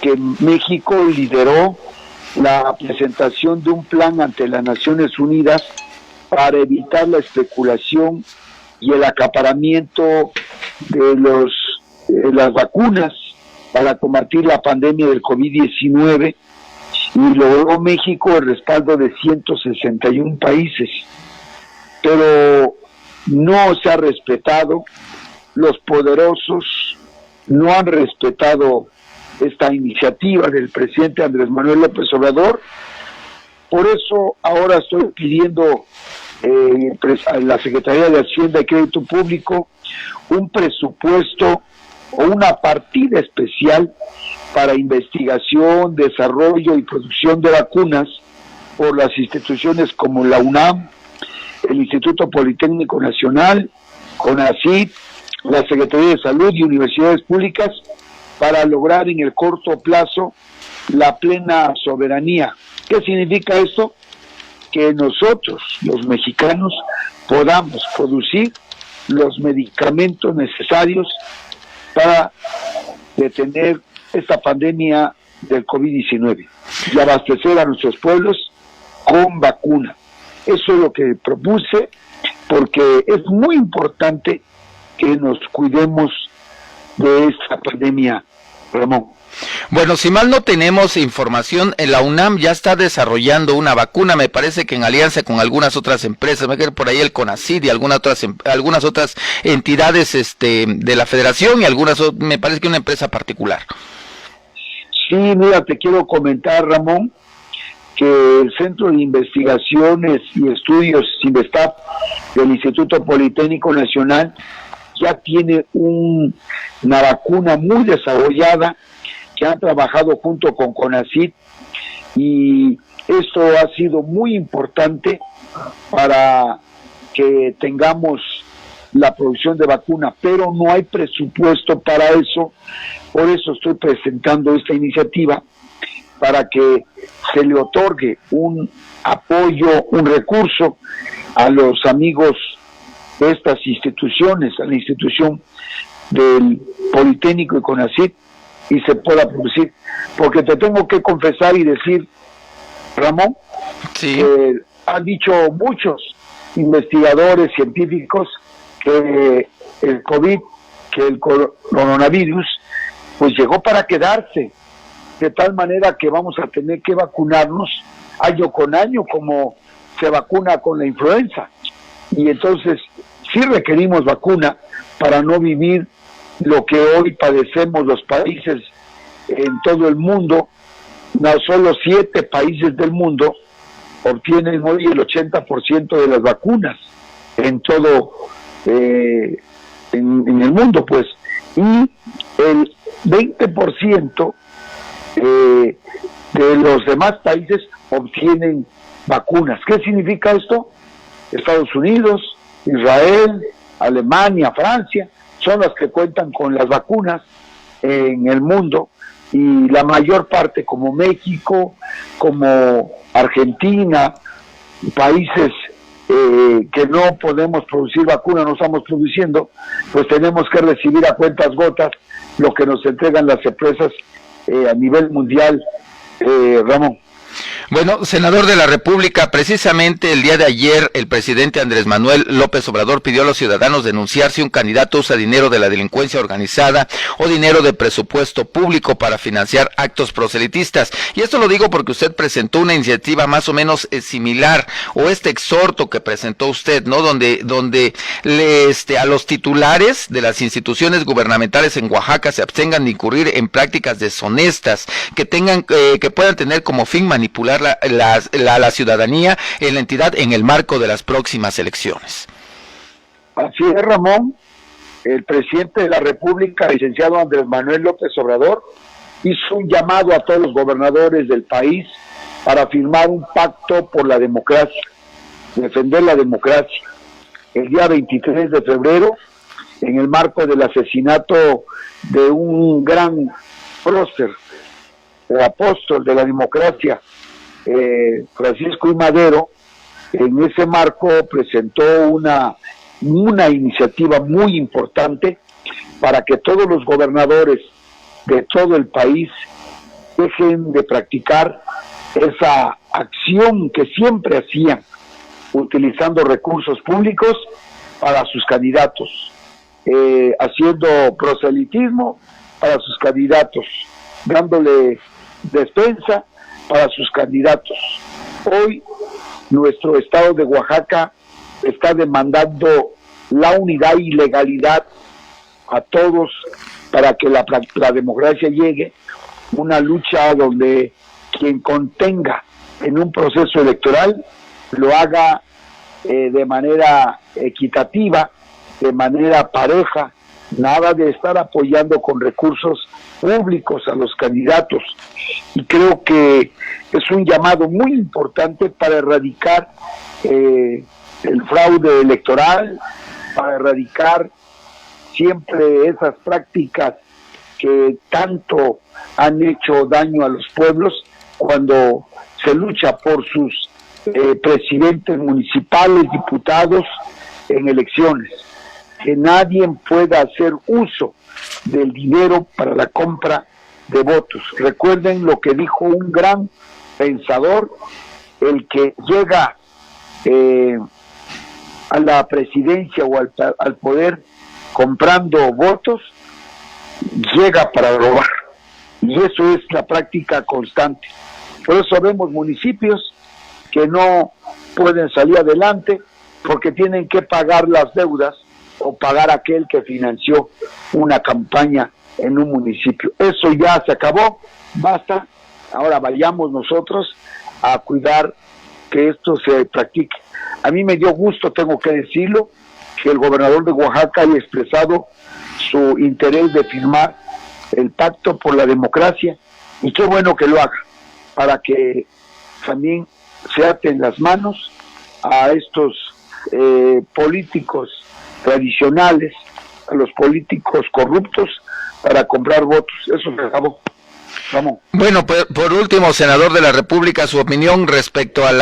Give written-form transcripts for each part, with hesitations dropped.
que México lideró la presentación de un plan ante las Naciones Unidas para evitar la especulación y el acaparamiento de las vacunas para combatir la pandemia del COVID-19, y logró México el respaldo de 161 países. Pero no se ha respetado, los poderosos no han respetado esta iniciativa del presidente Andrés Manuel López Obrador. Por eso ahora estoy pidiendo a la Secretaría de Hacienda y Crédito Público un presupuesto o una partida especial para investigación, desarrollo y producción de vacunas por las instituciones como la UNAM, el Instituto Politécnico Nacional, CONACYT, la Secretaría de Salud y universidades públicas, para lograr en el corto plazo la plena soberanía. ¿Qué significa esto? Que nosotros, los mexicanos, podamos producir los medicamentos necesarios para detener esta pandemia del COVID-19 y abastecer a nuestros pueblos con vacuna. Eso es lo que propuse, porque es muy importante que nos cuidemos de esta pandemia, Ramón. Bueno, si mal no tenemos información, la UNAM ya está desarrollando una vacuna, me parece que en alianza con algunas otras empresas, me queda por ahí el CONACYT y algunas otras entidades de la Federación, y me parece que una empresa particular. Sí, mira, te quiero comentar, Ramón, que el Centro de Investigaciones y Estudios CINVESTAP del Instituto Politécnico Nacional ya tiene una vacuna muy desarrollada que han trabajado junto con CONACYT, y esto ha sido muy importante para que tengamos la producción de vacuna, pero no hay presupuesto para eso. Por eso estoy presentando esta iniciativa, para que se le otorgue un apoyo, un recurso a los amigos de estas instituciones, a la institución del Politécnico y CONACYT, y se pueda producir. Porque te tengo que confesar y decir, Ramón, sí, que han dicho muchos investigadores científicos que el COVID, que el coronavirus, pues llegó para quedarse, de tal manera que vamos a tener que vacunarnos año con año, como se vacuna con la influenza. Y entonces sí requerimos vacuna para no vivir lo que hoy padecemos los países en todo el mundo. No solo 7 países del mundo obtienen hoy el 80% de las vacunas en todo en el mundo, pues, y el 20% de los demás países obtienen vacunas. ¿Qué significa esto? Estados Unidos, Israel, Alemania, Francia son las que cuentan con las vacunas en el mundo, y la mayor parte, como México, como Argentina, países que no podemos producir vacunas, no estamos produciendo, pues tenemos que recibir a cuentas gotas lo que nos entregan las empresas a nivel mundial, Ramón. Bueno, senador de la República, precisamente el día de ayer el presidente Andrés Manuel López Obrador pidió a los ciudadanos denunciar si un candidato usa dinero de la delincuencia organizada o dinero de presupuesto público para financiar actos proselitistas. Y esto lo digo porque usted presentó una iniciativa más o menos similar, o este exhorto que presentó usted, ¿no? Donde a los titulares de las instituciones gubernamentales en Oaxaca se abstengan de incurrir en prácticas deshonestas que puedan tener como fin manipular la ciudadanía en la entidad en el marco de las próximas elecciones. Así es, Ramón. El presidente de la República, licenciado Andrés Manuel López Obrador, hizo un llamado a todos los gobernadores del país para firmar un pacto por la democracia, defender la democracia. El día 23 de febrero, en el marco del asesinato de un gran prócer, el apóstol de la democracia, Francisco I. Madero, en ese marco presentó una iniciativa muy importante para que todos los gobernadores de todo el país dejen de practicar esa acción que siempre hacían, utilizando recursos públicos para sus candidatos, haciendo proselitismo para sus candidatos, dándole despensa para sus candidatos. Hoy nuestro estado de Oaxaca está demandando la unidad y legalidad a todos para que la democracia llegue, una lucha donde quien contenga en un proceso electoral lo haga de manera equitativa, de manera pareja, nada de estar apoyando con recursos públicos a los candidatos. Y creo que es un llamado muy importante para erradicar el fraude electoral, para erradicar siempre esas prácticas que tanto han hecho daño a los pueblos cuando se lucha por sus presidentes municipales, diputados en elecciones. Que nadie pueda hacer uso del dinero para la compra de votos. Recuerden lo que dijo un gran pensador: el que llega a la presidencia o al poder comprando votos, llega para robar. Y eso es la práctica constante. Por eso vemos municipios que no pueden salir adelante porque tienen que pagar las deudas o pagar aquel que financió una campaña en un municipio. Eso ya se acabó, basta. Ahora vayamos nosotros a cuidar que esto se practique. A mí me dio gusto, tengo que decirlo, que el gobernador de Oaxaca haya expresado su interés de firmar el Pacto por la Democracia, y qué bueno que lo haga, para que también se aten las manos a estos políticos tradicionales, a los políticos corruptos, para comprar votos. Eso se acabó. Vamos. Bueno, por último, senador de la República, su opinión respecto a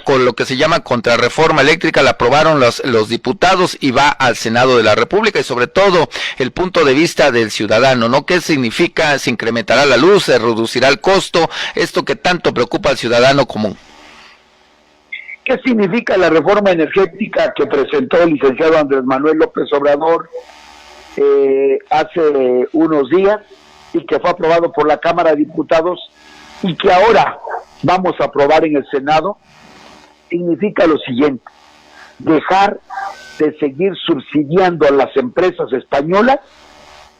con lo que se llama contrarreforma eléctrica. La aprobaron los diputados y va al Senado de la República, y sobre todo el punto de vista del ciudadano, ¿no? ¿Qué significa? ¿Se incrementará la luz? ¿Se reducirá el costo? Esto que tanto preocupa al ciudadano común. ¿Qué significa la reforma energética que presentó el licenciado Andrés Manuel López Obrador hace unos días y que fue aprobado por la Cámara de Diputados y que ahora vamos a aprobar en el Senado? Significa lo siguiente: dejar de seguir subsidiando a las empresas españolas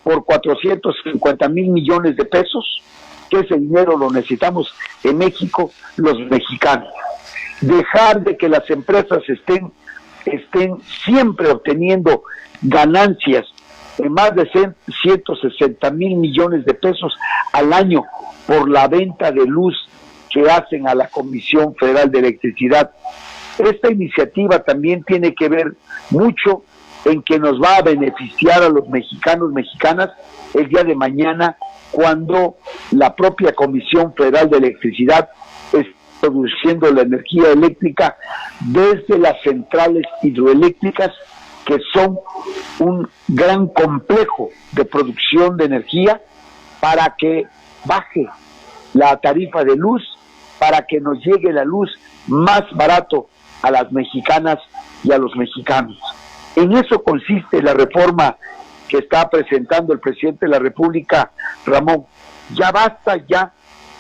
por 450 mil millones de pesos, que ese dinero lo necesitamos en México los mexicanos. Dejar de que las empresas estén siempre obteniendo ganancias de más de 160 mil millones de pesos al año por la venta de luz que hacen a la Comisión Federal de Electricidad. Esta iniciativa también tiene que ver mucho en que nos va a beneficiar a los mexicanos, mexicanas, el día de mañana, cuando la propia Comisión Federal de Electricidad está produciendo la energía eléctrica desde las centrales hidroeléctricas, que son un gran complejo de producción de energía, para que baje la tarifa de luz, para que nos llegue la luz más barato a las mexicanas y a los mexicanos. En eso consiste la reforma que está presentando el presidente de la República, Ramón. Ya basta ya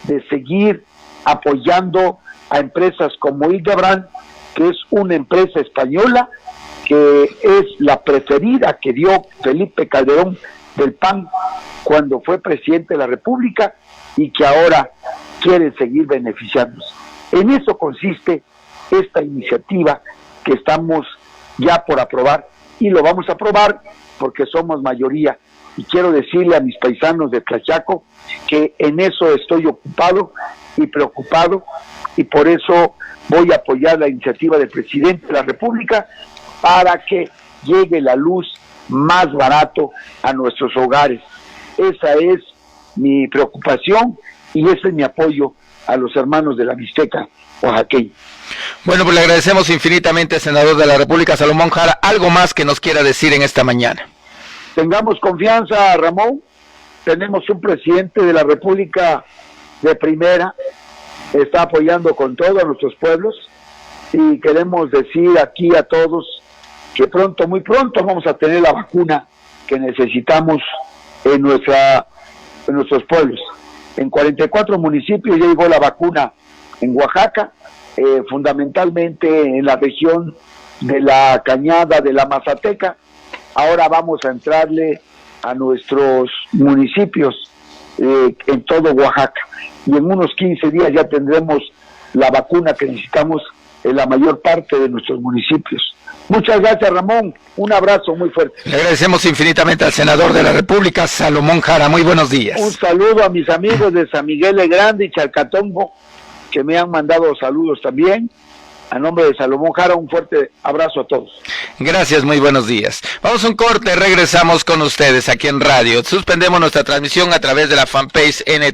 de seguir apoyando a empresas como Hildebrand, que es una empresa española, que es la preferida que dio Felipe Calderón del PAN cuando fue presidente de la República, y que ahora quiere seguir beneficiándose. En eso consiste esta iniciativa que estamos ya por aprobar, y lo vamos a aprobar porque somos mayoría. Y quiero decirle a mis paisanos de Tlaxiaco que en eso estoy ocupado y preocupado, y por eso voy a apoyar la iniciativa del presidente de la República para que llegue la luz más barato a nuestros hogares. Esa es mi preocupación y ese es mi apoyo a los hermanos de la Mixteca oaxaqueña. Bueno, pues le agradecemos infinitamente, senador de la República, Salomón Jara. ¿Algo más que nos quiera decir en esta mañana? Tengamos confianza, Ramón. Tenemos un presidente de la República de primera, está apoyando con todo a nuestros pueblos, y queremos decir aquí a todos que pronto, muy pronto, vamos a tener la vacuna que necesitamos en nuestros pueblos. En 44 municipios ya llegó la vacuna en Oaxaca, fundamentalmente en la región de la Cañada de la Mazateca. Ahora vamos a entrarle a nuestros municipios en todo Oaxaca, y en unos 15 días ya tendremos la vacuna que necesitamos en la mayor parte de nuestros municipios. Muchas gracias, Ramón, un abrazo muy fuerte. Le agradecemos infinitamente al senador de la República, Salomón Jara. Muy buenos días. Un saludo a mis amigos de San Miguel de Grande y Chalcatongo, que me han mandado saludos también. A nombre de Salomón Jara, un fuerte abrazo a todos. Gracias, muy buenos días. Vamos a un corte, regresamos con ustedes aquí en radio. Suspendemos nuestra transmisión a través de la fanpage NT.